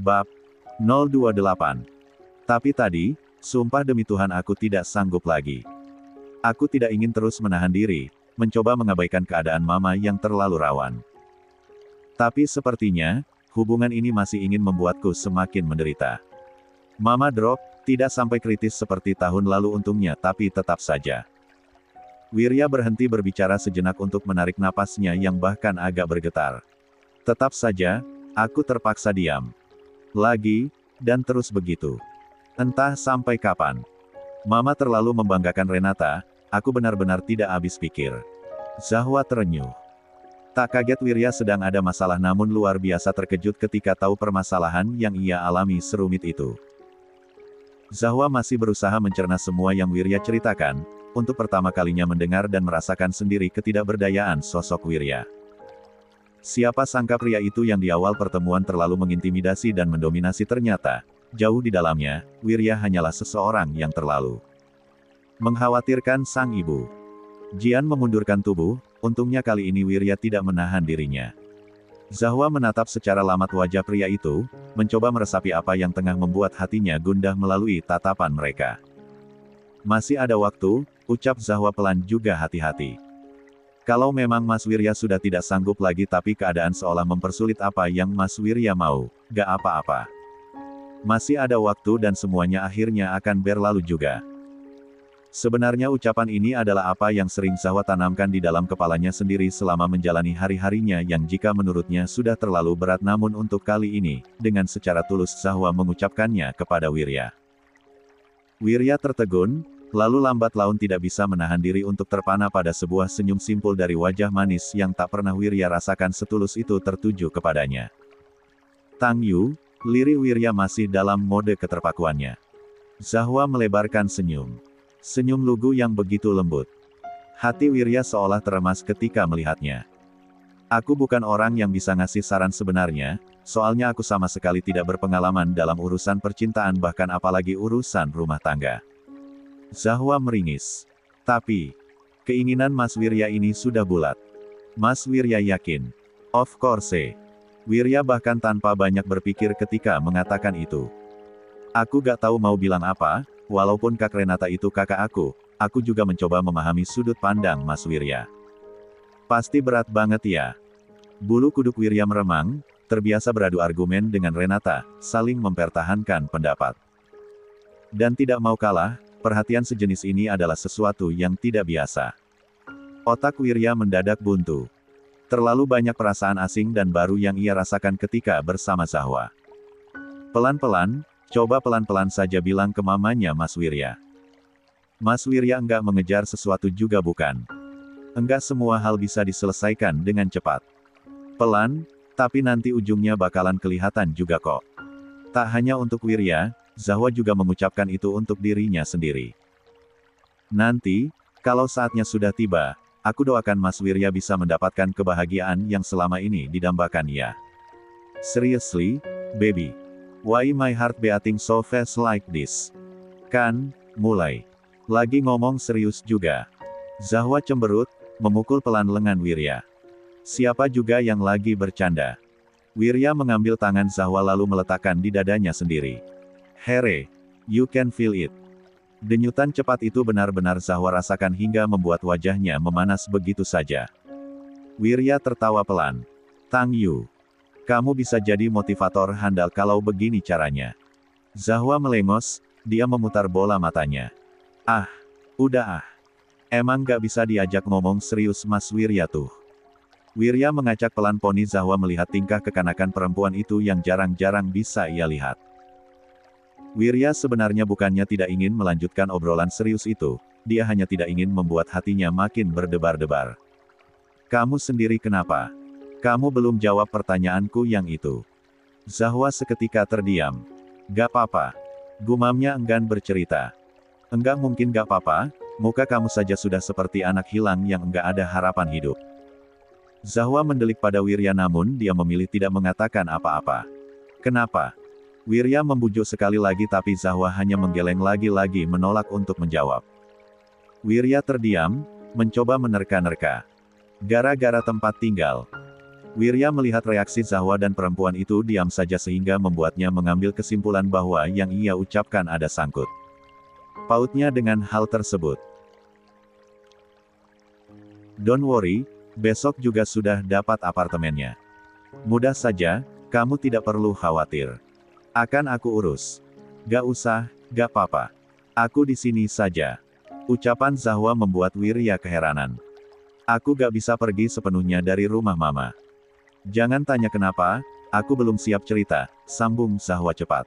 Bab 028. Tapi tadi, sumpah demi Tuhan aku tidak sanggup lagi. Aku tidak ingin terus menahan diri, mencoba mengabaikan keadaan Mama yang terlalu rawan. Tapi sepertinya, hubungan ini masih ingin membuatku semakin menderita. Mama drop, tidak sampai kritis seperti tahun lalu untungnya, tapi tetap saja. Wirya berhenti berbicara sejenak untuk menarik napasnya yang bahkan agak bergetar. Tetap saja, aku terpaksa diam. Lagi, dan terus begitu. Entah sampai kapan. Mama terlalu membanggakan Renata, aku benar-benar tidak habis pikir. Zahwa terenyuh. Tak kaget Wirya sedang ada masalah, namun luar biasa terkejut ketika tahu permasalahan yang ia alami serumit itu. Zahwa masih berusaha mencerna semua yang Wirya ceritakan, untuk pertama kalinya mendengar dan merasakan sendiri ketidakberdayaan sosok Wirya. Siapa sangka pria itu yang di awal pertemuan terlalu mengintimidasi dan mendominasi ternyata, jauh di dalamnya, Wirya hanyalah seseorang yang terlalu mengkhawatirkan sang ibu. Jian memundurkan tubuh, untungnya kali ini Wirya tidak menahan dirinya. Zahwa menatap secara lamat wajah pria itu, mencoba meresapi apa yang tengah membuat hatinya gundah melalui tatapan mereka. Masih ada waktu, ucap Zahwa pelan, juga hati-hati. Kalau memang Mas Wirya sudah tidak sanggup lagi tapi keadaan seolah mempersulit apa yang Mas Wirya mau, gak apa-apa. Masih ada waktu dan semuanya akhirnya akan berlalu juga. Sebenarnya ucapan ini adalah apa yang sering Zahwa tanamkan di dalam kepalanya sendiri selama menjalani hari-harinya yang jika menurutnya sudah terlalu berat, namun untuk kali ini, dengan secara tulus Zahwa mengucapkannya kepada Wirya. Wirya tertegun, lalu lambat laun tidak bisa menahan diri untuk terpana pada sebuah senyum simpul dari wajah manis yang tak pernah Wirya rasakan setulus itu tertuju kepadanya. Tang Yu, lirik Wirya masih dalam mode keterpakuannya. Zahwa melebarkan senyum. Senyum lugu yang begitu lembut. Hati Wirya seolah teremas ketika melihatnya. Aku bukan orang yang bisa ngasih saran sebenarnya, soalnya aku sama sekali tidak berpengalaman dalam urusan percintaan bahkan apalagi urusan rumah tangga. Zahwa meringis. Tapi, keinginan Mas Wirya ini sudah bulat. Mas Wirya yakin. Of course. Wirya bahkan tanpa banyak berpikir ketika mengatakan itu. Aku gak tahu mau bilang apa, walaupun Kak Renata itu kakak aku juga mencoba memahami sudut pandang Mas Wirya. Pasti berat banget ya. Bulu kuduk Wirya meremang, terbiasa beradu argumen dengan Renata, saling mempertahankan pendapat. Dan tidak mau kalah, perhatian sejenis ini adalah sesuatu yang tidak biasa. Otak Wirya mendadak buntu. Terlalu banyak perasaan asing dan baru yang ia rasakan ketika bersama Zahwa. Pelan-pelan, coba pelan-pelan saja bilang ke mamanya Mas Wirya. Mas Wirya enggak mengejar sesuatu juga bukan. Enggak semua hal bisa diselesaikan dengan cepat. Pelan, tapi nanti ujungnya bakalan kelihatan juga kok. Tak hanya untuk Wirya, Zahwa juga mengucapkan itu untuk dirinya sendiri. Nanti, kalau saatnya sudah tiba, aku doakan Mas Wirya bisa mendapatkan kebahagiaan yang selama ini didambakan ya. Seriously, baby. Why my heart beating so fast like this? Kan, mulai. Lagi ngomong serius juga. Zahwa cemberut, memukul pelan lengan Wirya. Siapa juga yang lagi bercanda? Wirya mengambil tangan Zahwa lalu meletakkan di dadanya sendiri. Here, you can feel it. Denyutan cepat itu benar-benar Zahwa rasakan hingga membuat wajahnya memanas begitu saja. Wirya tertawa pelan. Tang Yu. Kamu bisa jadi motivator handal kalau begini caranya. Zahwa melengos, dia memutar bola matanya. Ah, udah ah. Emang gak bisa diajak ngomong serius Mas Wirya tuh. Wirya mengacak pelan poni Zahwa melihat tingkah kekanakan perempuan itu yang jarang-jarang bisa ia lihat. Wirya sebenarnya bukannya tidak ingin melanjutkan obrolan serius itu, dia hanya tidak ingin membuat hatinya makin berdebar-debar. Kamu sendiri kenapa? Kamu belum jawab pertanyaanku yang itu. Zahwa seketika terdiam. Gak apa-apa. Gumamnya enggan bercerita. Enggak mungkin gak apa-apa, muka kamu saja sudah seperti anak hilang yang enggak ada harapan hidup. Zahwa mendelik pada Wirya namun dia memilih tidak mengatakan apa-apa. Kenapa? Wirya membujuk sekali lagi tapi Zahwa hanya menggeleng lagi-lagi menolak untuk menjawab. Wirya terdiam, mencoba menerka-nerka. Gara-gara tempat tinggal. Wirya melihat reaksi Zahwa dan perempuan itu diam saja sehingga membuatnya mengambil kesimpulan bahwa yang ia ucapkan ada sangkut pautnya dengan hal tersebut. Don't worry, besok juga sudah dapat apartemennya. Mudah saja, kamu tidak perlu khawatir. Akan aku urus. Gak usah, gak apa-apa. Aku di sini saja. Ucapan Zahwa membuat Wirya keheranan. Aku gak bisa pergi sepenuhnya dari rumah mama. Jangan tanya kenapa, aku belum siap cerita, sambung Zahwa cepat.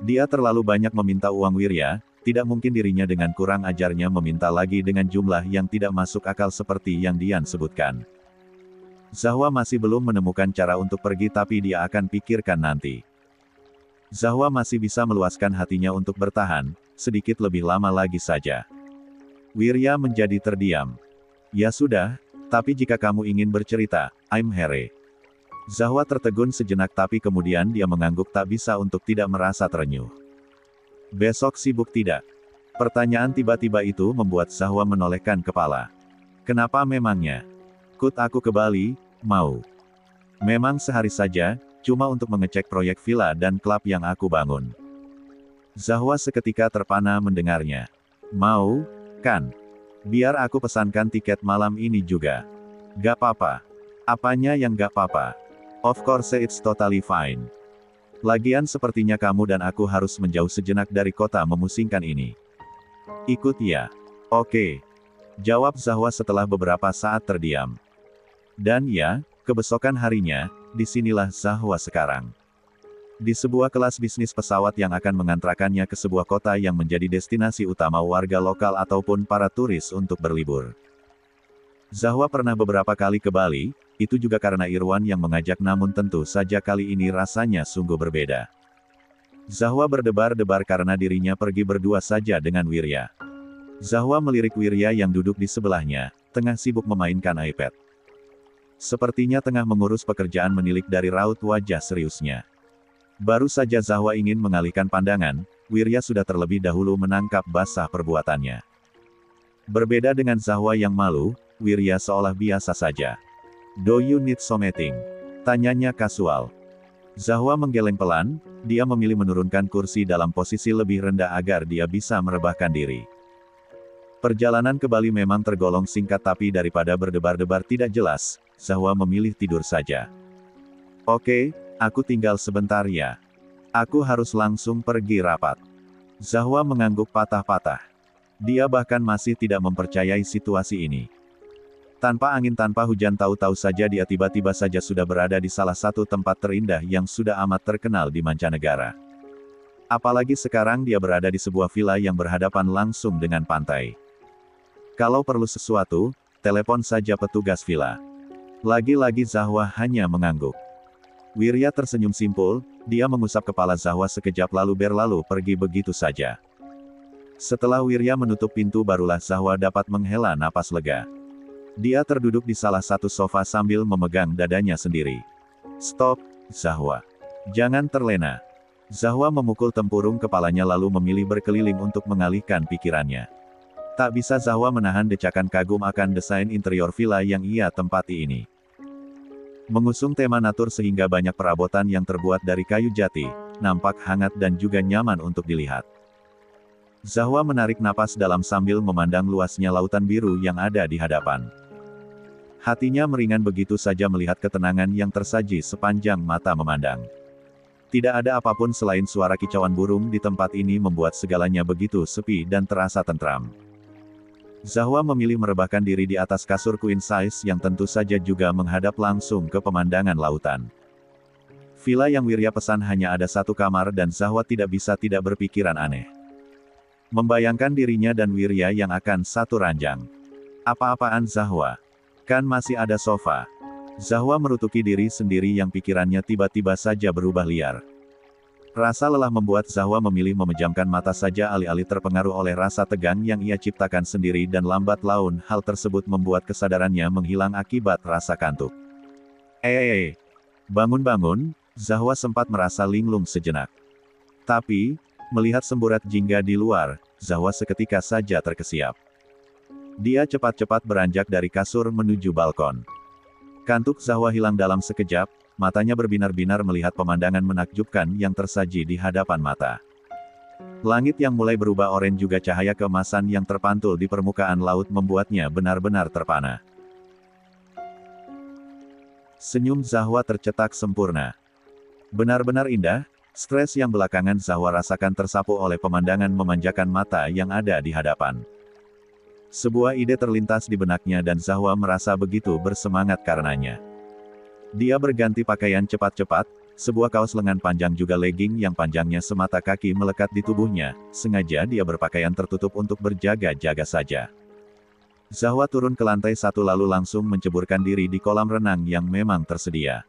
Dia terlalu banyak meminta uang Wirya, tidak mungkin dirinya dengan kurang ajarnya meminta lagi dengan jumlah yang tidak masuk akal seperti yang Dian sebutkan. Zahwa masih belum menemukan cara untuk pergi tapi dia akan pikirkan nanti. Zahwa masih bisa meluaskan hatinya untuk bertahan, sedikit lebih lama lagi saja. Wirya menjadi terdiam. Ya sudah, tapi jika kamu ingin bercerita, I'm here. Zahwa tertegun sejenak tapi kemudian dia mengangguk tak bisa untuk tidak merasa terenyuh. Besok sibuk tidak? Pertanyaan tiba-tiba itu membuat Zahwa menolehkan kepala. Kenapa memangnya? Kut aku ke Bali, mau. Memang sehari saja, cuma untuk mengecek proyek villa dan klub yang aku bangun. Zahwa seketika terpana mendengarnya. Mau, kan? Biar aku pesankan tiket malam ini juga. Gak apa-apa. Apanya yang gak apa-apa? Of course it's totally fine. Lagian sepertinya kamu dan aku harus menjauh sejenak dari kota memusingkan ini. Ikut ya. Oke. Jawab Zahwa setelah beberapa saat terdiam. Dan ya, kebesokan harinya, disinilah Zahwa sekarang. Di sebuah kelas bisnis pesawat yang akan mengantarkannya ke sebuah kota yang menjadi destinasi utama warga lokal ataupun para turis untuk berlibur. Zahwa pernah beberapa kali ke Bali, itu juga karena Irwan yang mengajak namun tentu saja kali ini rasanya sungguh berbeda. Zahwa berdebar-debar karena dirinya pergi berdua saja dengan Wirya. Zahwa melirik Wirya yang duduk di sebelahnya, tengah sibuk memainkan iPad. Sepertinya tengah mengurus pekerjaan menilik dari raut wajah seriusnya. Baru saja Zahwa ingin mengalihkan pandangan, Wirya sudah terlebih dahulu menangkap basah perbuatannya. Berbeda dengan Zahwa yang malu, Wirya seolah biasa saja. Do you need something? Tanyanya kasual. Zahwa menggeleng pelan, dia memilih menurunkan kursi dalam posisi lebih rendah agar dia bisa merebahkan diri. Perjalanan ke Bali memang tergolong singkat tapi daripada berdebar-debar tidak jelas, Zahwa memilih tidur saja. Oke. Aku tinggal sebentar ya. Aku harus langsung pergi rapat. Zahwa mengangguk patah-patah. Dia bahkan masih tidak mempercayai situasi ini. Tanpa angin tanpa hujan tahu-tahu saja dia tiba-tiba saja sudah berada di salah satu tempat terindah yang sudah amat terkenal di mancanegara. Apalagi sekarang dia berada di sebuah villa yang berhadapan langsung dengan pantai. Kalau perlu sesuatu, telepon saja petugas villa. Lagi-lagi Zahwa hanya mengangguk. Wirya tersenyum simpul, dia mengusap kepala Zahwa sekejap lalu berlalu pergi begitu saja. Setelah Wirya menutup pintu barulah Zahwa dapat menghela napas lega. Dia terduduk di salah satu sofa sambil memegang dadanya sendiri. Stop, Zahwa. Jangan terlena. Zahwa memukul tempurung kepalanya lalu memilih berkeliling untuk mengalihkan pikirannya. Tak bisa Zahwa menahan decakan kagum akan desain interior villa yang ia tempati ini. Mengusung tema natur sehingga banyak perabotan yang terbuat dari kayu jati, nampak hangat dan juga nyaman untuk dilihat. Zahwa menarik napas dalam sambil memandang luasnya lautan biru yang ada di hadapan. Hatinya meringan begitu saja melihat ketenangan yang tersaji sepanjang mata memandang. Tidak ada apapun selain suara kicauan burung di tempat ini membuat segalanya begitu sepi dan terasa tentram. Zahwa memilih merebahkan diri di atas kasur queen size yang tentu saja juga menghadap langsung ke pemandangan lautan. Villa yang Wirya pesan hanya ada satu kamar dan Zahwa tidak bisa tidak berpikiran aneh. Membayangkan dirinya dan Wirya yang akan satu ranjang. Apa-apaan Zahwa? Kan masih ada sofa. Zahwa merutuki diri sendiri yang pikirannya tiba-tiba saja berubah liar. Rasa lelah membuat Zahwa memilih memejamkan mata saja alih-alih terpengaruh oleh rasa tegang yang ia ciptakan sendiri dan lambat laun hal tersebut membuat kesadarannya menghilang akibat rasa kantuk. Bangun-bangun, Zahwa sempat merasa linglung sejenak. Tapi, melihat semburat jingga di luar, Zahwa seketika saja terkesiap. Dia cepat-cepat beranjak dari kasur menuju balkon. Kantuk Zahwa hilang dalam sekejap, matanya berbinar-binar melihat pemandangan menakjubkan yang tersaji di hadapan mata. Langit yang mulai berubah oranye juga cahaya keemasan yang terpantul di permukaan laut membuatnya benar-benar terpana. Senyum Zahwa tercetak sempurna. Benar-benar indah, stres yang belakangan Zahwa rasakan tersapu oleh pemandangan memanjakan mata yang ada di hadapan. Sebuah ide terlintas di benaknya dan Zahwa merasa begitu bersemangat karenanya. Dia berganti pakaian cepat-cepat, sebuah kaos lengan panjang juga legging yang panjangnya semata kaki melekat di tubuhnya, sengaja dia berpakaian tertutup untuk berjaga-jaga saja. Zahwa turun ke lantai 1 lalu langsung menceburkan diri di kolam renang yang memang tersedia.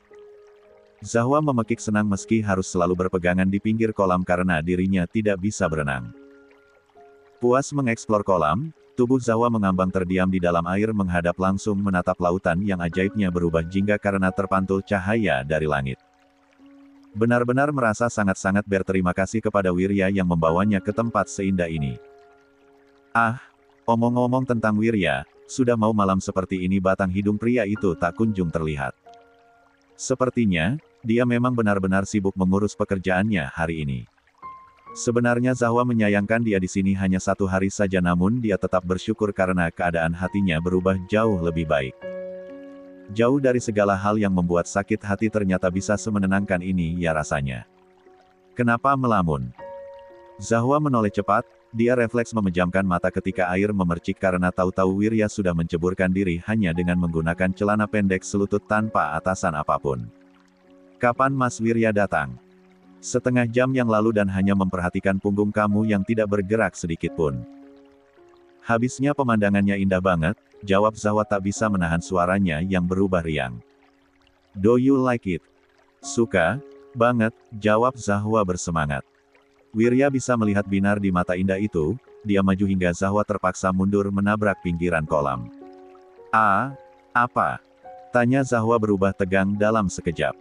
Zahwa memekik senang meski harus selalu berpegangan di pinggir kolam karena dirinya tidak bisa berenang. Puas mengeksplor kolam, tubuh Zahwa mengambang terdiam di dalam air menghadap langsung menatap lautan yang ajaibnya berubah jingga karena terpantul cahaya dari langit. Benar-benar merasa sangat-sangat berterima kasih kepada Wirya yang membawanya ke tempat seindah ini. Ah, omong-omong tentang Wirya, sudah mau malam seperti ini batang hidung pria itu tak kunjung terlihat. Sepertinya, dia memang benar-benar sibuk mengurus pekerjaannya hari ini. Sebenarnya Zahwa menyayangkan dia di sini hanya 1 hari saja namun dia tetap bersyukur karena keadaan hatinya berubah jauh lebih baik. Jauh dari segala hal yang membuat sakit hati ternyata bisa semenenangkan ini ya rasanya. Kenapa melamun? Zahwa menoleh cepat, dia refleks memejamkan mata ketika air memercik karena tahu-tahu Wirya sudah menceburkan diri hanya dengan menggunakan celana pendek selutut tanpa atasan apapun. Kapan Mas Wirya datang? Setengah jam yang lalu dan hanya memperhatikan punggung kamu yang tidak bergerak sedikit pun. Habisnya pemandangannya indah banget, jawab Zahwa tak bisa menahan suaranya yang berubah riang. Do you like it? Suka? Banget, jawab Zahwa bersemangat. Wirya bisa melihat binar di mata indah itu, dia maju hingga Zahwa terpaksa mundur menabrak pinggiran kolam. Ah, apa? Tanya Zahwa berubah tegang dalam sekejap.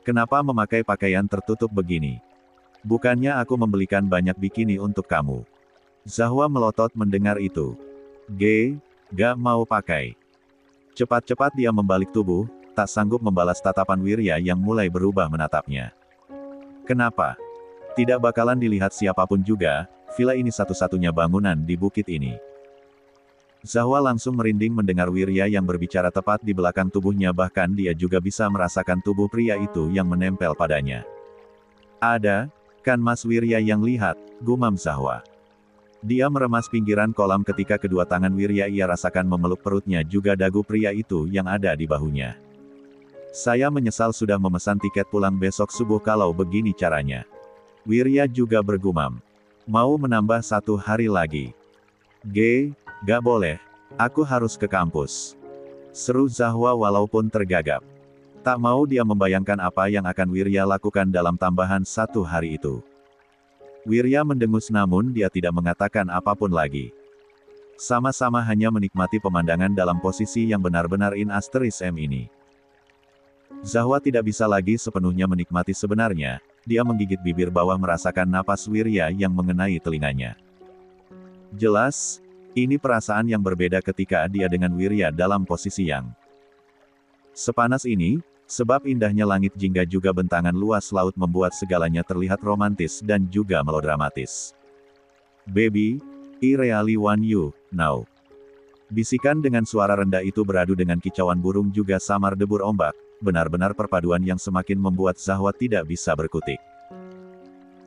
Kenapa memakai pakaian tertutup begini? Bukannya aku membelikan banyak bikini untuk kamu. Zahwa melotot mendengar itu. Gak mau pakai. Cepat-cepat dia membalik tubuh, tak sanggup membalas tatapan Wirya yang mulai berubah menatapnya. Kenapa? Tidak bakalan dilihat siapapun juga, villa ini satu-satunya bangunan di bukit ini. Zahwa langsung merinding mendengar Wirya yang berbicara tepat di belakang tubuhnya bahkan dia juga bisa merasakan tubuh pria itu yang menempel padanya. Ada, kan Mas Wirya yang lihat, gumam Zahwa. Dia meremas pinggiran kolam ketika kedua tangan Wirya ia rasakan memeluk perutnya juga dagu pria itu yang ada di bahunya. Saya menyesal sudah memesan tiket pulang besok subuh kalau begini caranya. Wirya juga bergumam. Mau menambah 1 hari lagi. Gak boleh. Aku harus ke kampus. Seru Zahwa walaupun tergagap. Tak mau dia membayangkan apa yang akan Wirya lakukan dalam tambahan 1 hari itu. Wirya mendengus namun dia tidak mengatakan apapun lagi. Sama-sama hanya menikmati pemandangan dalam posisi yang benar-benar in asterisk M ini. Zahwa tidak bisa lagi sepenuhnya menikmati sebenarnya, dia menggigit bibir bawah merasakan napas Wirya yang mengenai telinganya. Jelas, ini perasaan yang berbeda ketika dia dengan Wirya dalam posisi yang sepanas ini, sebab indahnya langit jingga juga bentangan luas laut membuat segalanya terlihat romantis dan juga melodramatis. Baby, I really want you, now. Bisikan dengan suara rendah itu beradu dengan kicauan burung juga samar debur ombak, benar-benar perpaduan yang semakin membuat Zahwa tidak bisa berkutik.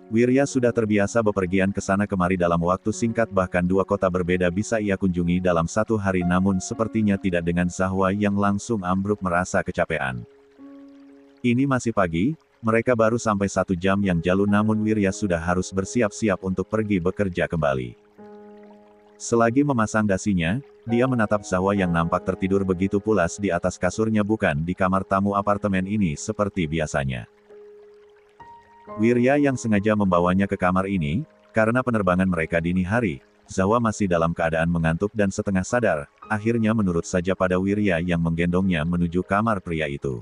Wirya sudah terbiasa bepergian ke sana kemari dalam waktu singkat bahkan 2 kota berbeda bisa ia kunjungi dalam 1 hari namun sepertinya tidak dengan Zahwa yang langsung ambruk merasa kecapean. Ini masih pagi, mereka baru sampai 1 jam yang lalu namun Wirya sudah harus bersiap-siap untuk pergi bekerja kembali. Selagi memasang dasinya, dia menatap Zahwa yang nampak tertidur begitu pulas di atas kasurnya bukan di kamar tamu apartemen ini seperti biasanya. Wirya yang sengaja membawanya ke kamar ini, karena penerbangan mereka dini hari, Zahwa masih dalam keadaan mengantuk dan setengah sadar, akhirnya menurut saja pada Wirya yang menggendongnya menuju kamar pria itu.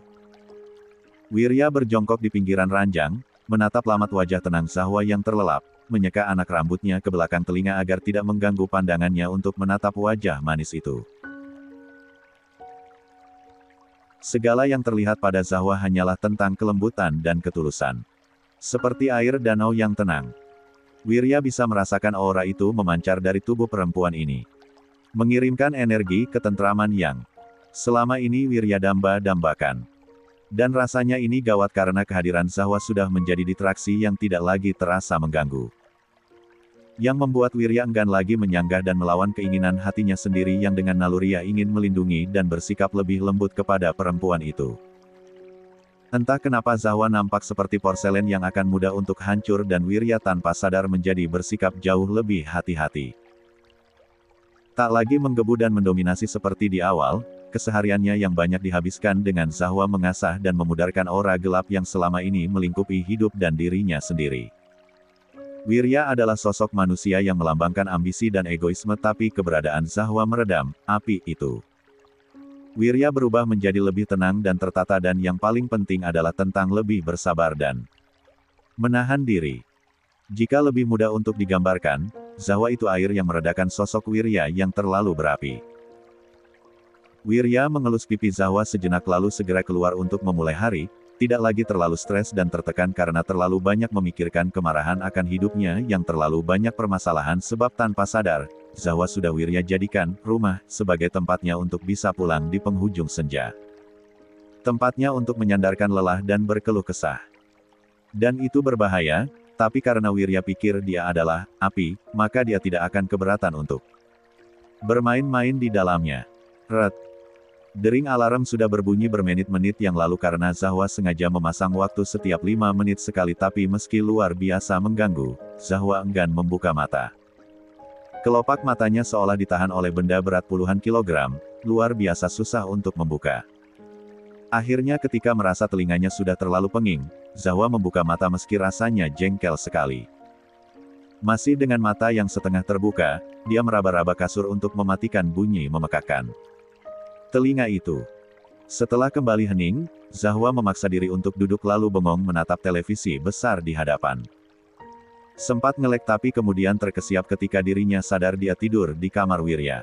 Wirya berjongkok di pinggiran ranjang, menatap lamat wajah tenang Zahwa yang terlelap, menyeka anak rambutnya ke belakang telinga agar tidak mengganggu pandangannya untuk menatap wajah manis itu. Segala yang terlihat pada Zahwa hanyalah tentang kelembutan dan ketulusan. Seperti air danau yang tenang. Wirya bisa merasakan aura itu memancar dari tubuh perempuan ini. Mengirimkan energi ketentraman yang selama ini Wirya damba-dambakan. Dan rasanya ini gawat karena kehadiran Zahwa sudah menjadi distraksi yang tidak lagi terasa mengganggu. Yang membuat Wirya enggan lagi menyanggah dan melawan keinginan hatinya sendiri yang dengan naluriah ingin melindungi dan bersikap lebih lembut kepada perempuan itu. Entah kenapa Zahwa nampak seperti porselen yang akan mudah untuk hancur dan Wirya tanpa sadar menjadi bersikap jauh lebih hati-hati. Tak lagi menggebu dan mendominasi seperti di awal, kesehariannya yang banyak dihabiskan dengan Zahwa mengasah dan memudarkan aura gelap yang selama ini melingkupi hidup dan dirinya sendiri. Wirya adalah sosok manusia yang melambangkan ambisi dan egoisme tapi keberadaan Zahwa meredam api itu. Wirya berubah menjadi lebih tenang dan tertata dan yang paling penting adalah tentang lebih bersabar dan menahan diri. Jika lebih mudah untuk digambarkan, Zahwa itu air yang meredakan sosok Wirya yang terlalu berapi. Wirya mengelus pipi Zahwa sejenak lalu segera keluar untuk memulai hari, tidak lagi terlalu stres dan tertekan karena terlalu banyak memikirkan kemarahan akan hidupnya yang terlalu banyak permasalahan sebab tanpa sadar, Zahwa sudah Wirya jadikan rumah sebagai tempatnya untuk bisa pulang di penghujung senja. Tempatnya untuk menyandarkan lelah dan berkeluh kesah. Dan itu berbahaya, tapi karena Wirya pikir dia adalah api, maka dia tidak akan keberatan untuk bermain-main di dalamnya. Ret. Dering alarm sudah berbunyi bermenit-menit yang lalu karena Zahwa sengaja memasang waktu setiap 5 menit sekali tapi meski luar biasa mengganggu, Zahwa enggan membuka mata. Kelopak matanya seolah ditahan oleh benda berat puluhan kilogram, luar biasa susah untuk membuka. Akhirnya ketika merasa telinganya sudah terlalu penging, Zahwa membuka mata meski rasanya jengkel sekali. Masih dengan mata yang setengah terbuka, dia meraba-raba kasur untuk mematikan bunyi memekakkan telinga itu. Setelah kembali hening, Zahwa memaksa diri untuk duduk lalu bengong menatap televisi besar di hadapan. Sempat ngelek tapi kemudian terkesiap ketika dirinya sadar dia tidur di kamar Wirya.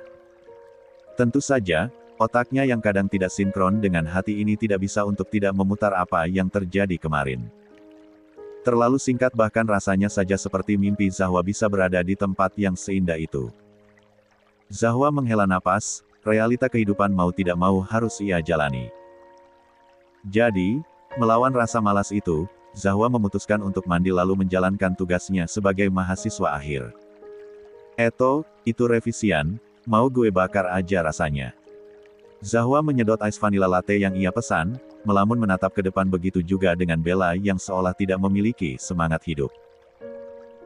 Tentu saja, otaknya yang kadang tidak sinkron dengan hati ini tidak bisa untuk tidak memutar apa yang terjadi kemarin. Terlalu singkat bahkan rasanya saja seperti mimpi Zahwa bisa berada di tempat yang seindah itu. Zahwa menghela napas. Realita kehidupan mau tidak mau harus ia jalani. Jadi, melawan rasa malas itu, Zahwa memutuskan untuk mandi lalu menjalankan tugasnya sebagai mahasiswa akhir. Itu revisian, mau gue bakar aja rasanya. Zahwa menyedot ice vanilla latte yang ia pesan, melamun menatap ke depan begitu juga dengan Bella yang seolah tidak memiliki semangat hidup.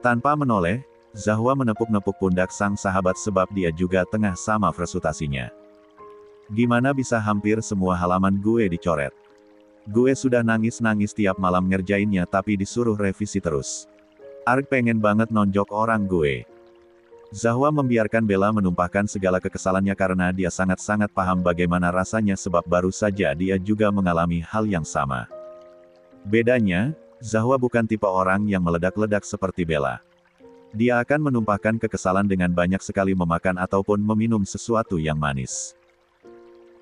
Tanpa menoleh, Zahwa menepuk-nepuk pundak sang sahabat sebab dia juga tengah sama frustasinya. Gimana bisa hampir semua halaman gue dicoret? Gue sudah nangis-nangis tiap malam ngerjainnya tapi disuruh revisi terus. Ark pengen banget nonjok orang gue. Zahwa membiarkan Bella menumpahkan segala kekesalannya karena dia sangat-sangat paham bagaimana rasanya sebab baru saja dia juga mengalami hal yang sama. Bedanya, Zahwa bukan tipe orang yang meledak-ledak seperti Bella. Dia akan menumpahkan kekesalan dengan banyak sekali memakan ataupun meminum sesuatu yang manis.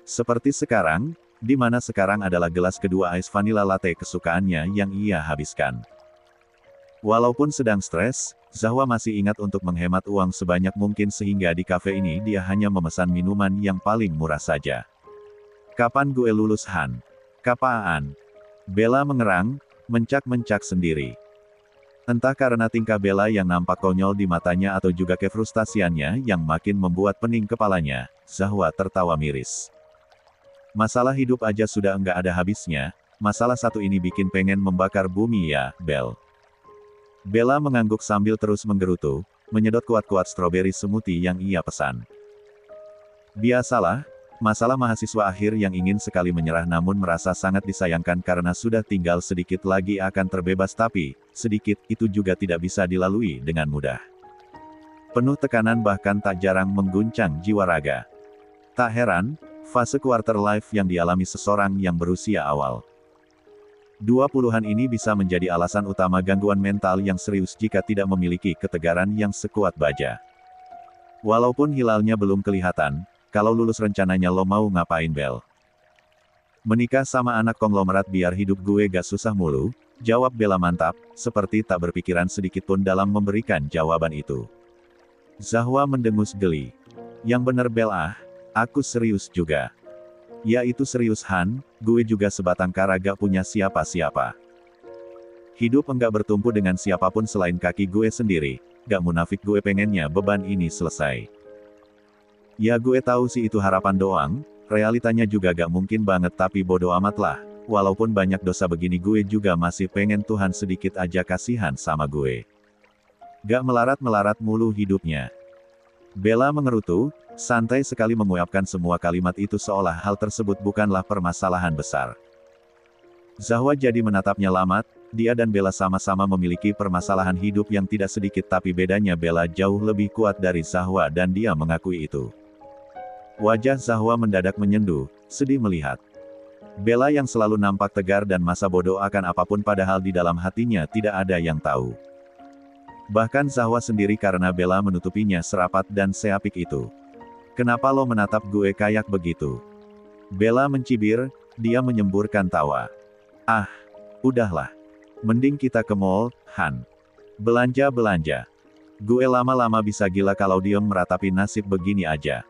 Seperti sekarang, di mana sekarang adalah gelas kedua ice vanilla latte kesukaannya yang ia habiskan. Walaupun sedang stres, Zahwa masih ingat untuk menghemat uang sebanyak mungkin sehingga di kafe ini dia hanya memesan minuman yang paling murah saja. Kapan gue lulus Han? Kapaan? Bella mengerang, mencak-mencak sendiri. Entah karena tingkah Bella yang nampak konyol di matanya atau juga kefrustasiannya yang makin membuat pening kepalanya, Zahwa tertawa miris. Masalah hidup aja sudah enggak ada habisnya, masalah satu ini bikin pengen membakar bumi ya, Bel. Bella mengangguk sambil terus menggerutu, menyedot kuat-kuat stroberi smoothie yang ia pesan. Biasalah, masalah mahasiswa akhir yang ingin sekali menyerah namun merasa sangat disayangkan karena sudah tinggal sedikit lagi akan terbebas tapi, sedikit itu juga tidak bisa dilalui dengan mudah. Penuh tekanan bahkan tak jarang mengguncang jiwa raga. Tak heran, fase quarter life yang dialami seseorang yang berusia awal 20-an ini bisa menjadi alasan utama gangguan mental yang serius jika tidak memiliki ketegaran yang sekuat baja. Walaupun hilalnya belum kelihatan, kalau lulus rencananya lo mau ngapain Bel? Menikah sama anak konglomerat biar hidup gue gak susah mulu, jawab Bella mantap, seperti tak berpikiran sedikitpun dalam memberikan jawaban itu. Zahwa mendengus geli. Yang bener Bella, aku serius juga. Ya itu serius Han, gue juga sebatang kara gak punya siapa-siapa. Hidup enggak bertumpu dengan siapapun selain kaki gue sendiri, gak munafik gue pengennya beban ini selesai. Ya gue tahu sih itu harapan doang, realitanya juga gak mungkin banget tapi bodo amat lah, walaupun banyak dosa begini gue juga masih pengen Tuhan sedikit aja kasihan sama gue. Gak melarat-melarat mulu hidupnya. Bella mengerutu, santai sekali menguapkan semua kalimat itu seolah hal tersebut bukanlah permasalahan besar. Zahwa jadi menatapnya lamat, dia dan Bella sama-sama memiliki permasalahan hidup yang tidak sedikit tapi bedanya Bella jauh lebih kuat dari Zahwa dan dia mengakui itu. Wajah Zahwa mendadak menyendu, sedih melihat Bella yang selalu nampak tegar dan masa bodoh akan apapun padahal di dalam hatinya tidak ada yang tahu. Bahkan Zahwa sendiri karena Bella menutupinya serapat dan seapik itu. Kenapa lo menatap gue kayak begitu? Bella mencibir, dia menyemburkan tawa. Ah, udahlah. Mending kita ke mall, Han. Belanja-belanja. Gue lama-lama bisa gila kalau diem meratapi nasib begini aja.